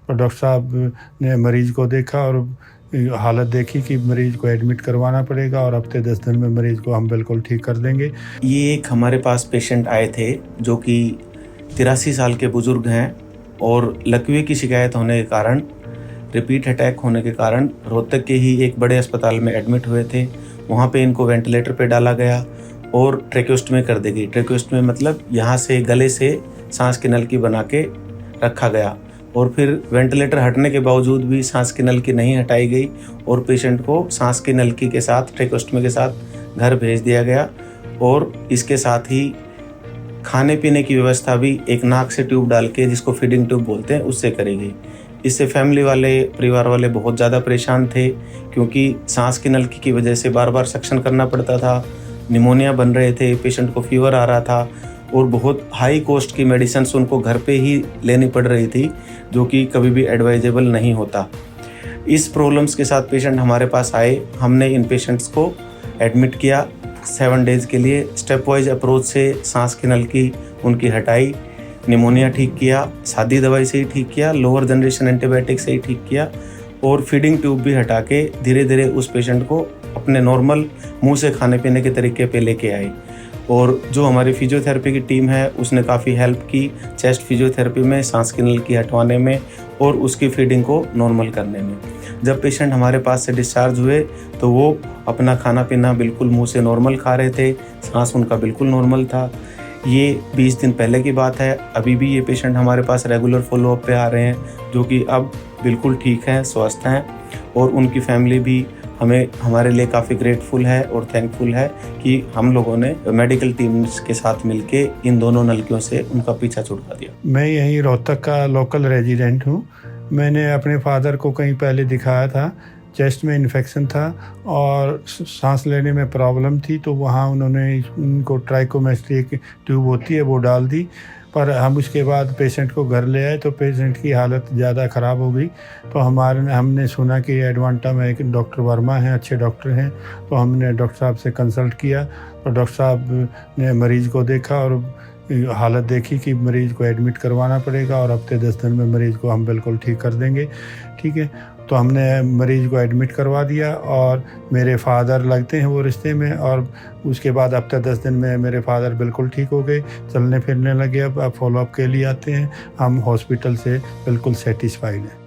तो डॉक्टर साहब ने मरीज़ को देखा और हालत देखी कि मरीज़ को एडमिट करवाना पड़ेगा और हफ्ते 10 दिन में मरीज़ को हम बिल्कुल ठीक कर देंगे। ये एक हमारे पास पेशेंट आए थे जो कि 83 साल के बुज़ुर्ग हैं और लकवे की शिकायत होने के कारण, रिपीट अटैक होने के कारण रोहतक के ही एक बड़े अस्पताल में एडमिट हुए थे। वहाँ पे इनको वेंटिलेटर पे डाला गया और ट्रेकोस्टमी कर दी गई। ट्रेकोस्टमी मतलब यहाँ से गले से सांस की नलकी बना के रखा गया और फिर वेंटिलेटर हटने के बावजूद भी सांस की नलकी नहीं हटाई गई और पेशेंट को सांस की नलकी के साथ, ट्रेकोस्टमी के साथ घर भेज दिया गया। और इसके साथ ही खाने पीने की व्यवस्था भी एक नाक से ट्यूब डाल के, जिसको फीडिंग ट्यूब बोलते हैं, उससे करी गई। इससे फैमिली वाले, परिवार वाले बहुत ज़्यादा परेशान थे क्योंकि सांस की नलकी की वजह से बार बार सक्शन करना पड़ता था, निमोनिया बन रहे थे, पेशेंट को फीवर आ रहा था और बहुत हाई कॉस्ट की मेडिसिन्स उनको घर पे ही लेनी पड़ रही थी, जो कि कभी भी एडवाइजेबल नहीं होता। इस प्रॉब्लम्स के साथ पेशेंट हमारे पास आए। हमने इन पेशेंट्स को एडमिट किया 7 डेज़ के लिए। स्टेप वाइज अप्रोच से सांस की नलकी उनकी हटाई, निमोनिया ठीक किया, सादी दवाई से ही ठीक किया, लोअर जनरेशन एंटीबायोटिक से ही ठीक किया और फीडिंग ट्यूब भी हटा के धीरे धीरे उस पेशेंट को अपने नॉर्मल मुंह से खाने पीने के तरीके पे लेके आए। और जो हमारी फिजियोथेरेपी की टीम है उसने काफ़ी हेल्प की चेस्ट फिजियोथेरेपी में, सांस की नलकी हटवाने में और उसकी फीडिंग को नॉर्मल करने में। जब पेशेंट हमारे पास से डिस्चार्ज हुए तो वो अपना खाना पीना बिल्कुल मुंह से नॉर्मल खा रहे थे, सांस उनका बिल्कुल नॉर्मल था। ये 20 दिन पहले की बात है। अभी भी ये पेशेंट हमारे पास रेगुलर फॉलोअप पे आ रहे हैं, जो कि अब बिल्कुल ठीक हैं, स्वस्थ हैं और उनकी फैमिली भी हमारे लिए काफ़ी ग्रेटफुल है और थैंकफुल है कि हम लोगों ने मेडिकल टीम्स के साथ मिलके इन दोनों नलकियों से उनका पीछा छुड़वा दिया। मैं यहीं रोहतक का लोकल रेजिडेंट हूँ। मैंने अपने फादर को कहीं पहले दिखाया था, चेस्ट में इन्फेक्शन था और सांस लेने में प्रॉब्लम थी, तो वहाँ उन्होंने उनको ट्राइकोमेस्ट्री एक ट्यूब होती है वो डाल दी। पर हम उसके बाद पेशेंट को घर ले आए तो पेशेंट की हालत ज़्यादा ख़राब हो गई। तो हमने सुना कि एडवांटा में एक डॉक्टर वर्मा हैं, अच्छे डॉक्टर हैं, तो हमने डॉक्टर साहब से कंसल्ट किया। तो डॉक्टर साहब ने मरीज़ को देखा और हालत देखी कि मरीज़ को एडमिट करवाना पड़ेगा और हफ्ते 10 दिन में मरीज़ को हम बिल्कुल ठीक कर देंगे। ठीक है, तो हमने मरीज़ को एडमिट करवा दिया और मेरे फादर लगते हैं वो रिश्ते में, और उसके बाद हफ्ते 10 दिन में मेरे फादर बिल्कुल ठीक हो गए, चलने फिरने लगे। अब फॉलोअप के लिए आते हैं। हम हॉस्पिटल से बिल्कुल सेटिस्फाइड हैं।